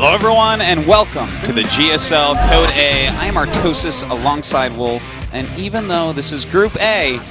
Hello everyone and welcome to the GSL Code A. I am Artosis alongside Wolf, and even though this is Group A,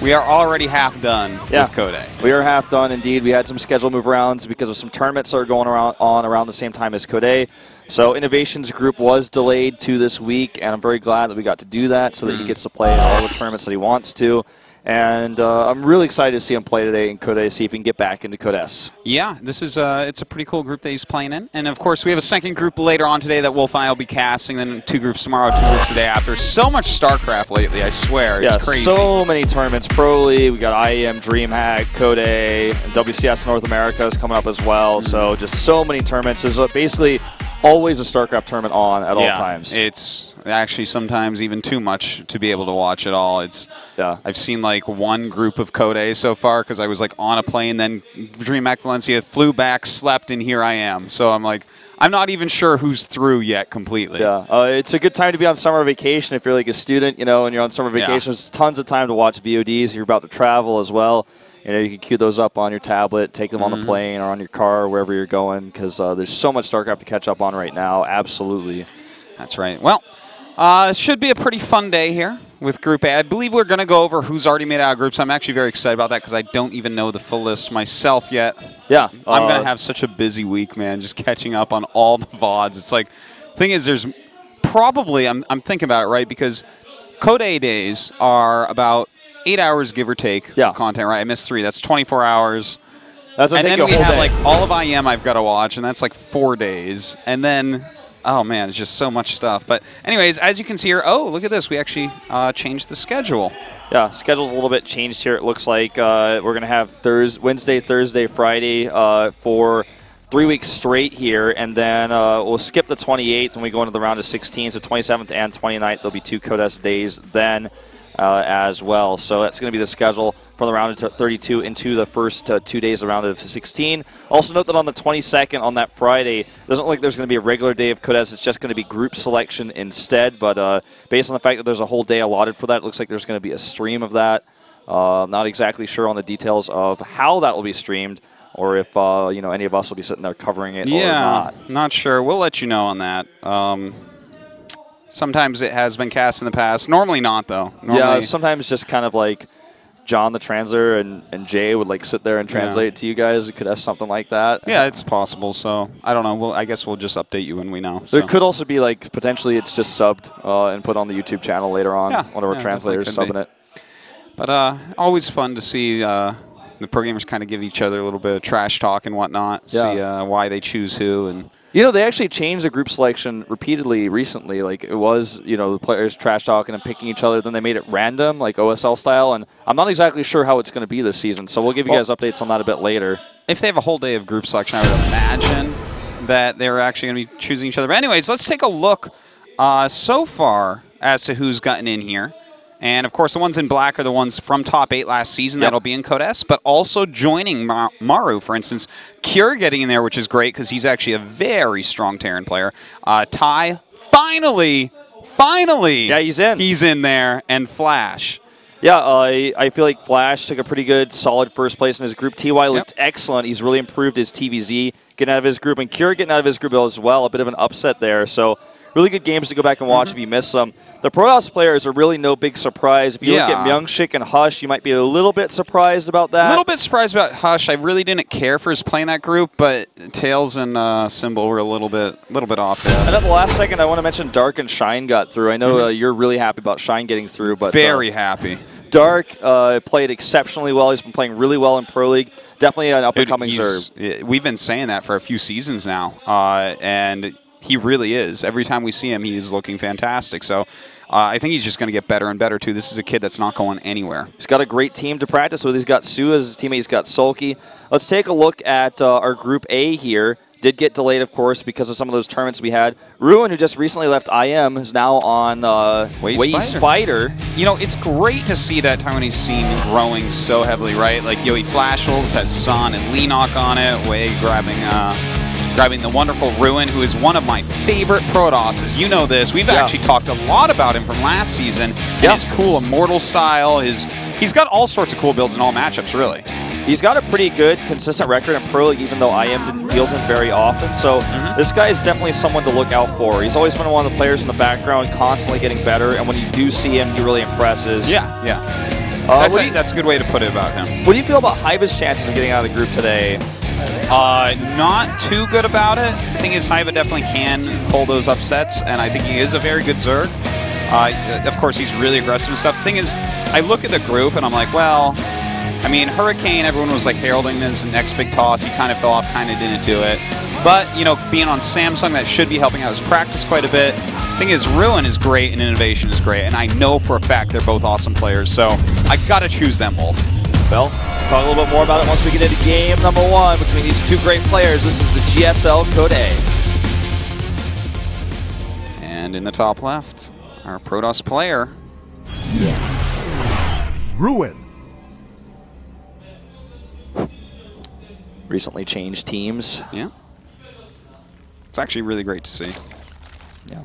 we are already half done with Code A. We are half done indeed. We had some schedule move arounds because of some tournaments that are going around the same time as Code A. So Innovations Group was delayed to this week, and I'm very glad that we got to do that so that he gets to play in all the tournaments that he wants to. And I'm really excited to see him play today in Code A, see if he can get back into Code S. Yeah, this is it's a pretty cool group that he's playing in. And, of course, we have a second group later on today that Wolf and I will be casting, then 2 groups tomorrow, 2 groups the day after. So much StarCraft lately, I swear. It's crazy. So many tournaments. Pro League, we got IEM, DreamHack, Code A, and WCS North America is coming up as well. So just so many tournaments. There's basically always a StarCraft tournament on at all times. It's actually sometimes even too much to be able to watch it all. I've seen like 1 group of Code A so far because I was like on a plane, then DreamHack Valencia, flew back, slept, and here I am. So I'm like, I'm not even sure who's through yet completely. Yeah, it's a good time to be on summer vacation if you're like a student, you know, and you're on summer vacation. There's tons of time to watch VODs if you're about to travel as well. You know, you can queue those up on your tablet, take them on the plane or on your car, wherever you're going, because there's so much StarCraft to catch up on right now. Absolutely. That's right. Well, it should be a pretty fun day here with Group A. I believe we're going to go over who's already made out of groups. I'm actually very excited about that because I don't even know the full list myself yet. Yeah. I'm going to have such a busy week, man, just catching up on all the VODs. It's like, the thing is, there's probably, I'm thinking about it, right, because Code A days are about 8 hours, give or take, of content, right? I missed 3. That's 24 hours. That's and then we have, like, all of IEM I've got to watch, and that's, like, 4 days. And then, oh, man, it's just so much stuff. But anyways, as you can see here, oh, look at this. We actually changed the schedule. Yeah, schedule's a little bit changed here. It looks like we're going to have Wednesday, Thursday, Friday for 3 weeks straight here. And then we'll skip the 28th when we go into the round of 16. So 27th and 29th, there'll be 2 Code S days then. As well. So that's going to be the schedule from the round of 32 into the first 2 days of the round of 16. Also note that on the 22nd, on that Friday, it doesn't look like there's going to be a regular day of Code S. It's just going to be group selection instead. But based on the fact that there's a whole day allotted for that, it looks like there's going to be a stream of that. Not exactly sure on the details of how that will be streamed or if you know, any of us will be sitting there covering it or not. Not sure. We'll let you know on that. Sometimes it has been cast in the past. Normally not, though. Yeah, sometimes just kind of like John the translator and Jay would like sit there and translate it to you guys. We could have something like that. Yeah, it's possible. So I don't know. I guess we'll just update you when we know. There could also be like potentially it's just subbed and put on the YouTube channel later on. One of our translators subbing it. But always fun to see the programmers kind of give each other a little bit of trash talk and whatnot. See why they choose who and. You know, they actually changed the group selection repeatedly recently. Like, it was, you know, the players trash talking and picking each other. Then they made it random, like OSL style. And I'm not exactly sure how it's going to be this season. So we'll give you guys updates on that a bit later. If they have a whole day of group selection, I would imagine that they're actually going to be choosing each other. But anyways, let's take a look so far as to who's gotten in here. And, of course, the ones in black are the ones from top 8 last season. That'll be in Code S. But also joining Maru, for instance. Cure getting in there, which is great because he's actually a very strong Terran player. Ty, finally, yeah, he's in. He's in there. And Flash. Yeah, I feel like Flash took a pretty good, solid first place in his group. TY looked excellent. He's really improved his TVZ getting out of his group. And Cure getting out of his group as well. A bit of an upset there. So really good games to go back and watch if you missed them. The Protoss players are really no big surprise. If you look at Myungshik and Hush, you might be a little bit surprised about that. A little bit surprised about Hush. I really didn't care for his playing that group, but Tails and Symbol were a little bit off there. And at the last second, I want to mention Dark and Shine got through. I know you're really happy about Shine getting through, but very happy. Dark played exceptionally well. He's been playing really well in Pro League. Definitely an up-and-coming Zerg. We've been saying that for a few seasons now, and he really is. Every time we see him, he is looking fantastic. So I think he's just going to get better and better, too. This is a kid that's not going anywhere. He's got a great team to practice with. He's got Sue as his teammate. He's got Sulky. Let's take a look at our Group A here. Did get delayed, of course, because of some of those tournaments we had. Ruin, who just recently left IM, is now on Wei Spider. You know, it's great to see that Taiwanese scene growing so heavily, right? Like Yoi Flashwolves has San and Leenock on it. Wei grabbing the wonderful Ruin, who is one of my favorite Protosses. You know this. We've actually talked a lot about him from last season. And his cool Immortal style. He's got all sorts of cool builds in all matchups, really. He's got a pretty good, consistent record in Pro League, even though IM didn't field him very often. So this guy is definitely someone to look out for. He's always been one of the players in the background, constantly getting better. And when you do see him, he really impresses. Yeah. That's a good way to put it about him. What do you feel about Hyva's chances of getting out of the group today? Not too good about it. The thing is, Hyvaa definitely can pull those upsets, and I think he is a very good Zerg. Of course, he's really aggressive and stuff. The thing is, I look at the group, and I'm like, well, I mean, Hurricane, everyone was like heralding him as the next big toss. He kind of fell off, kind of didn't do it. But, you know, being on Samsung, that should be helping out his practice quite a bit. The thing is, Ruin is great, and Innovation is great, and I know for a fact they're both awesome players, so I gotta choose them both. Well, we'll talk a little bit more about it once we get into game number 1 between these two great players. This is the GSL Code A. And in the top left, our Protoss player. Ruin. Recently changed teams. Yeah. It's actually really great to see. Yeah.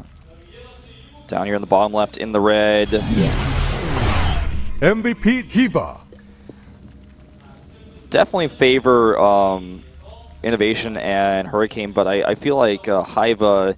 Down here in the bottom left in the red. MVP hyvaa. Definitely favor Innovation and Hurricane, but I feel like Hyvaa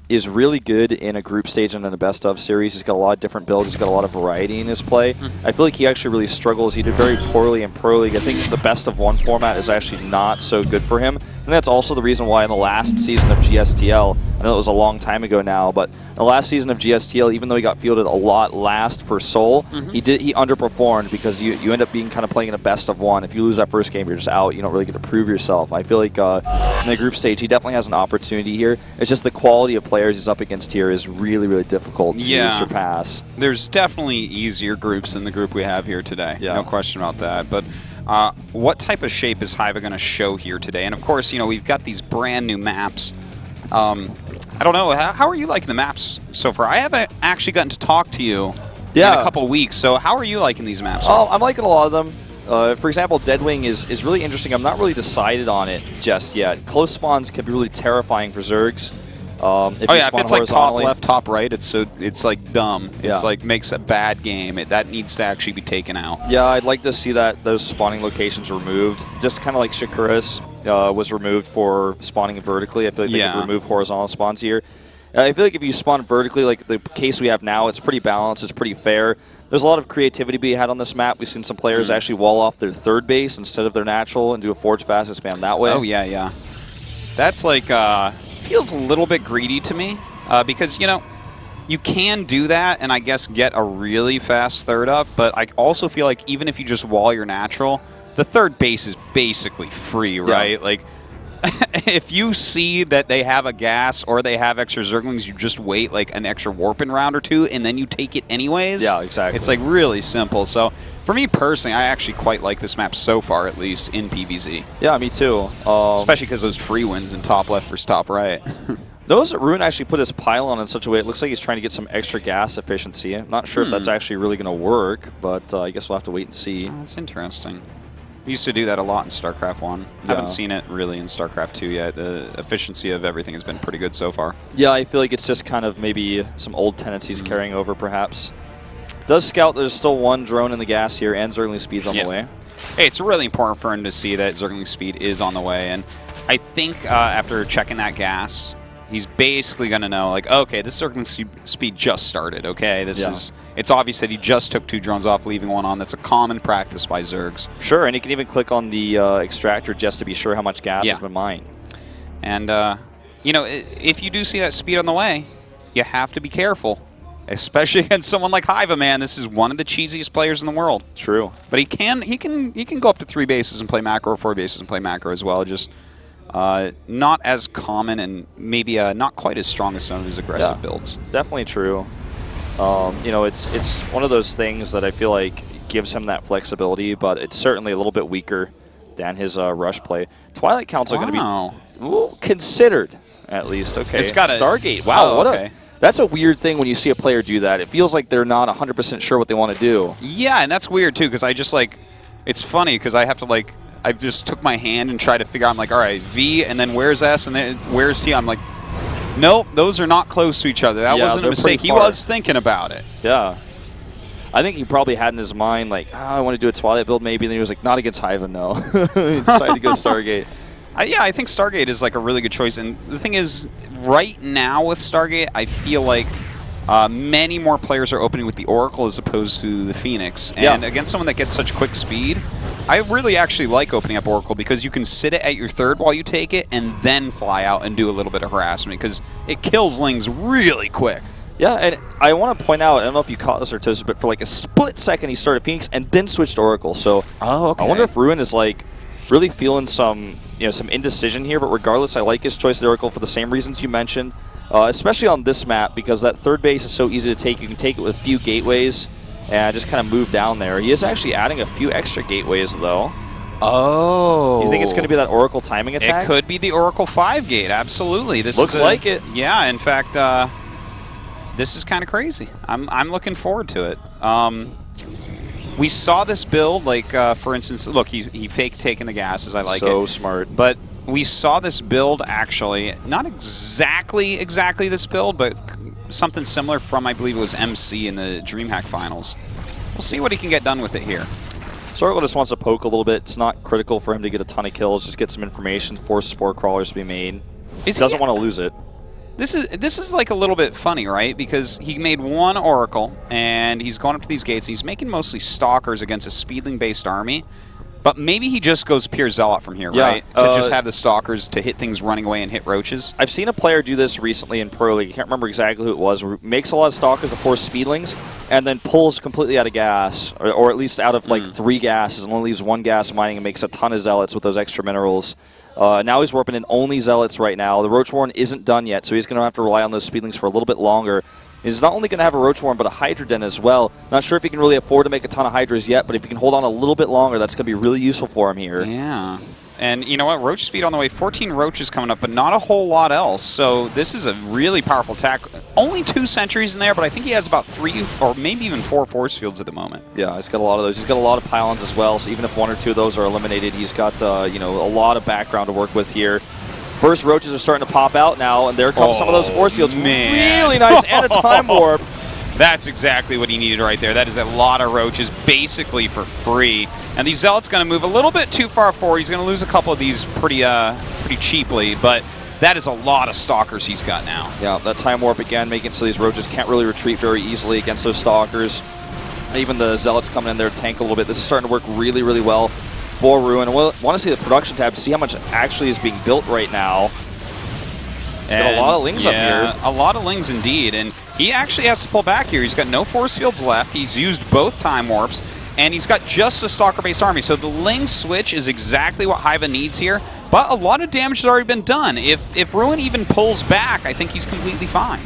is really good in a group stage and in a best-of series. He's got a lot of different builds. He's got a lot of variety in his play. I feel like he actually really struggles. He did very poorly in Pro League. I think the best-of-1 format is actually not so good for him. And that's also the reason why in the last season of GSTL, I know it was a long time ago now, but in the last season of GSTL, even though he got fielded a lot last for Seoul, he underperformed because you end up being kind of playing in a best-of-1. If you lose that first game, you're just out. You don't really get to prove yourself. I feel like in the group stage, he definitely has an opportunity here. It's just the quality of players he's up against here is really, really difficult to surpass. There's definitely easier groups than the group we have here today. Yeah. No question about that. But what type of shape is Hyvaa going to show here today? And of course, you know, we've got these brand new maps. I don't know, how are you liking the maps so far? I haven't actually gotten to talk to you in a couple weeks, so how are you liking these maps? Oh, I'm liking a lot of them. For example, Deadwing is really interesting. I'm not really decided on it just yet. Close spawns can be really terrifying for Zergs. If it's like top left, top right, it's like dumb. It's like makes a bad game. That needs to actually be taken out. Yeah, I'd like to see those spawning locations removed. Just kind of like Shakuras was removed for spawning vertically. I feel like they could remove horizontal spawns here. I feel like if you spawn vertically, like the case we have now, it's pretty balanced. It's pretty fair. There's a lot of creativity to be had on this map. We've seen some players actually wall off their third base instead of their natural and do a forge fast and spam that way. Oh, yeah. That's like... feels a little bit greedy to me because, you know, you can do that and I guess get a really fast third up, but I also feel like even if you just wall your natural, the third base is basically free, right? Like, if you see that they have a gas or they have extra Zerglings, you just wait like an extra warping round or two and then you take it anyways. Yeah, exactly. It's like really simple. So for me personally, I actually quite like this map so far, at least in PvZ. Yeah, me too. Especially because those free wins in top left versus top right. Notice that Ruin actually put his pylon in such a way it looks like he's trying to get some extra gas efficiency. I'm not sure if that's actually really going to work, but I guess we'll have to wait and see. Oh, that's interesting. We used to do that a lot in StarCraft 1. Haven't seen it really in StarCraft 2 yet. The efficiency of everything has been pretty good so far. Yeah, I feel like it's just kind of maybe some old tendencies carrying over, perhaps. Does scout there's still one drone in the gas here, and Zergling Speed's on the way. Hey, it's really important for him to see that Zergling Speed is on the way, and I think after checking that gas, he's basically going to know, like, okay, this Zergling Speed just started, okay? This is... It's obvious that he just took 2 drones off, leaving 1 on. That's a common practice by Zergs. Sure, and he can even click on the extractor just to be sure how much gas has been mined. And, you know, if you do see that speed on the way, you have to be careful. Especially against someone like Hyvaa, man. This is one of the cheesiest players in the world. True. But he can go up to 3 bases and play macro, or 4 bases and play macro as well. Just not as common and maybe not quite as strong as some of his aggressive builds. Definitely true. You know, it's one of those things that I feel like gives him that flexibility, but it's certainly a little bit weaker than his rush play. Twilight Council going to be considered, at least. Okay. It's got Stargate. Wow, that's a weird thing when you see a player do that. It feels like they're not 100% sure what they want to do. Yeah, and that's weird, too, because I just, like, it's funny because I have to, like, I just took my hand and tried to figure out, I'm like, all right, V, and then where's S, and then where's T? I'm like, nope, those are not close to each other. That wasn't a mistake. He was thinking about it. Yeah. I think he probably had in his mind, like, oh, I want to do a Twilight build maybe. And then he was like, not against Hyvaa, no. He decided to go Stargate. Yeah, I think Stargate is like a really good choice. And the thing is, right now with Stargate, I feel like many more players are opening with the Oracle as opposed to the Phoenix. And against someone that gets such quick speed, I really actually like opening up Oracle because you can sit it at your third while you take it and then fly out and do a little bit of harassment because it kills Lings really quick. Yeah, and I want to point out, I don't know if you caught this or Toast, but for like a split second he started Phoenix and then switched to Oracle. So I wonder if Ruin is like really feeling some some indecision here, but regardless, I like his choice of the Oracle for the same reasons you mentioned, especially on this map because that third base is so easy to take. You can take it with a few gateways and just kind of move down there. He is actually adding a few extra gateways though. Oh. You think it's going to be that Oracle timing attack? It could be the Oracle 5 gate, absolutely. This looks like it. Yeah, in fact, this is kind of crazy. I'm looking forward to it. We saw this build, like, for instance, look, he faked taking the gases. I like it. So smart. But we saw this build, actually, not exactly this build, but something similar from, I believe it was MC in the DreamHack Finals. We'll see what he can get done with it here. Sorgo just wants to poke a little bit. It's not critical for him to get a ton of kills. Just get some information, force Spore Crawlers to be made. He doesn't want to lose it. This is like a little bit funny, right? Because he made one Oracle, and he's going up to these gates, and he's making mostly Stalkers against a Speedling-based army. But maybe he just goes pure Zealot from here, right? To just have the Stalkers to hit things running away and hit Roaches. I've seen a player do this recently in Pro League. I can't remember exactly who it was. Makes a lot of Stalkers to force Speedlings, and then pulls completely out of gas, or at least out of like 3 gases, and only leaves 1 gas mining and makes a ton of Zealots with those extra minerals. Now he's warping in only Zealots right now. The Roach Warren isn't done yet, so he's going to have to rely on those Speedlings for a little bit longer. He's not only going to have a Roach Warren, but a Hydra Den as well. Not sure if he can really afford to make a ton of Hydras yet, but if he can hold on a little bit longer, that's going to be really useful for him here. Yeah. And you know what? Roach speed on the way. 14 Roaches coming up, but not a whole lot else. So this is a really powerful attack. Only 2 sentries in there, but I think he has about 3 or maybe even 4 force fields at the moment. Yeah, he's got a lot of those. He's got a lot of pylons as well, so even if 1 or 2 of those are eliminated, he's got a lot of background to work with here. First Roaches are starting to pop out now, and there come some of those force fields. Man. Really nice, and a time warp. That's exactly what he needed right there. That is a lot of Roaches basically for free. And these Zealots going to move a little bit too far forward. He's going to lose a couple of these pretty cheaply, but that is a lot of Stalkers he's got now. Yeah, that time warp again, making it so these Roaches can't really retreat very easily against those Stalkers. Even the Zealots coming in there to tank a little bit. This is starting to work really, really well for Ruin. And we'll want to see the production tab to see how much actually is being built right now. He's got a lot of Lings up here. A lot of Lings indeed, and he actually has to pull back here. He's got no force fields left. He's used both time warps, and he's got just a Stalker-based army. So the Ling switch is exactly what Hyvaa needs here, but a lot of damage has already been done. If Ruin even pulls back, I think he's completely fine.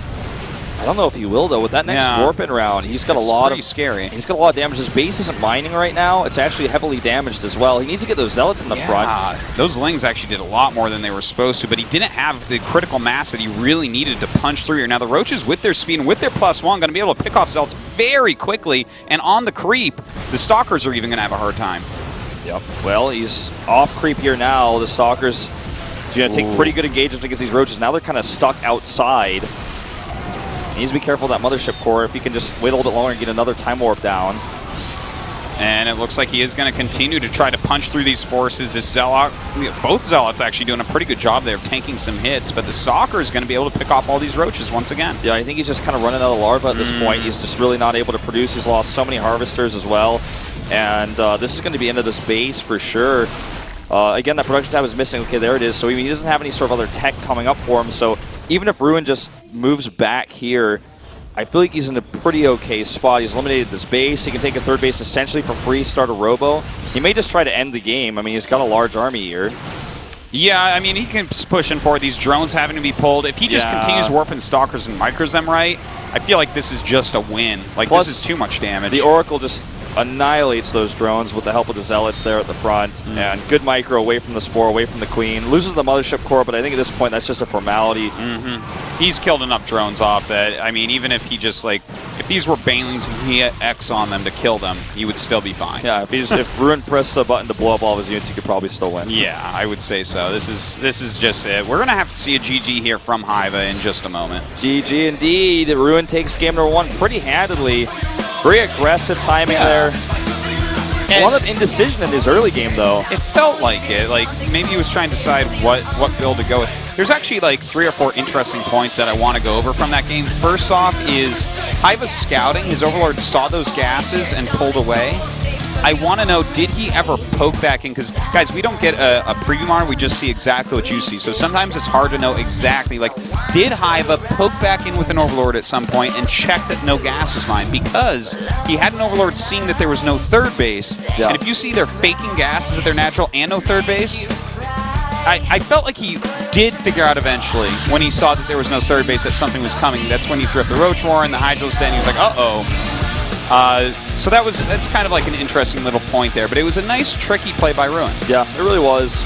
I don't know if he will though. With that next warp-in round, he's got a lot of scary. He's got a lot of damage. His base isn't mining right now. It's actually heavily damaged as well. He needs to get those Zealots in the front. Those Lings actually did a lot more than they were supposed to, but he didn't have the critical mass that he really needed to punch through here. Now the Roaches with their speed and with their +1 going to be able to pick off Zealots very quickly, and on the creep, the Stalkers are even going to have a hard time. Yep. Well, he's off creep here now. The Stalkers going to take pretty good engagements against these Roaches. Now they're kind of stuck outside. He needs to be careful of that Mothership Core. If he can just wait a little bit longer and get another time warp down. And it looks like he is going to continue to try to punch through these forces. This Zealot, both Zealots actually doing a pretty good job there of tanking some hits, but the Stalker is going to be able to pick off all these Roaches once again. Yeah, I think he's just kind of running out of larva at this point. He's just really not able to produce. He's lost so many Harvesters as well. And this is going to be into this base for sure. Again, that production tab is missing. Okay, there it is. So he doesn't have any sort of other tech coming up for him. So even if Ruin just moves back here, I feel like he's in a pretty okay spot. He's eliminated this base. He can take a third base essentially for free, start a Robo. He may just try to end the game. I mean, he's got a large army here. Yeah, I mean, he can push in for these drones having to be pulled. If he just continues warping Stalkers and micros them right, I feel like this is just a win. Like, plus, this is too much damage. The Oracle just annihilates those drones with the help of the Zealots there at the front. And good micro away from the Spore, away from the Queen. Loses the Mothership Core, but I think at this point that's just a formality. He's killed enough drones off that, I mean, even if he just, like, if these were Banelings and he had X on them to kill them, he would still be fine. Yeah, if Ruin pressed the button to blow up all of his units, he could probably still win. Yeah, I would say so. This is just it. We're going to have to see a GG here from Hyvaa in just a moment. GG indeed. Ruin takes game number 1 pretty handedly. Very aggressive timing there. A lot of indecision in his early game, though. It felt like it. Like, maybe he was trying to decide what build to go with. There's actually like 3 or 4 interesting points that I want to go over from that game. First off is Hyva's scouting. His Overlord saw those gases and pulled away. I want to know, did he ever poke back in? Because, guys, we don't get a preview monitor. We just see exactly what you see. So sometimes it's hard to know exactly. Like, did Hyva poke back in with an Overlord at some point and check that no gas was mined? Because he had an Overlord seeing that there was no third base. Yeah. And if you see they're faking gases at their natural and no third base, I felt like he did figure out eventually when he saw that there was no third base that something was coming. That's when he threw up the Roach Roar and the Hydro's Den. He was like, uh-oh. So that's kind of like an interesting little point there, but it was a nice, tricky play by Ruin. Yeah, it really was.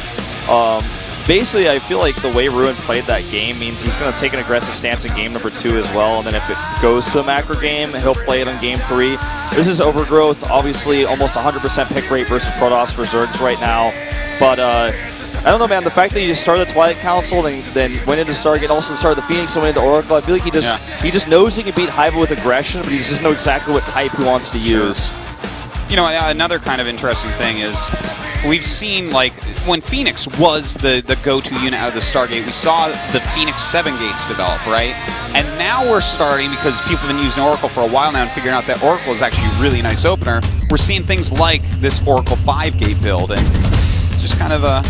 Basically, I feel like the way Ruin played that game means he's going to take an aggressive stance in game number 2 as well, and then if it goes to a macro game, he'll play it in game 3. This is Overgrowth, obviously almost 100% pick rate versus Protoss for Zergs right now, but I don't know, man. The fact that he just started the Twilight Council, then went into Stargate, and also started the Phoenix and went into Oracle, I feel like he just knows he can beat Hyva with aggression, but he just knows exactly what type he wants to use. You know, another kind of interesting thing is we've seen, like, when Phoenix was the go-to unit out of the Stargate, we saw the Phoenix 7 gates develop, right? And now we're starting, because people have been using Oracle for a while now and figuring out that Oracle is actually a really nice opener, we're seeing things like this Oracle 5 gate build, and it's just kind of a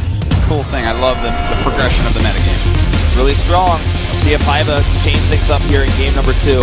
cool thing. I love the progression of the metagame. It's really strong. Let's see if Hyva can change things up here in game number 2.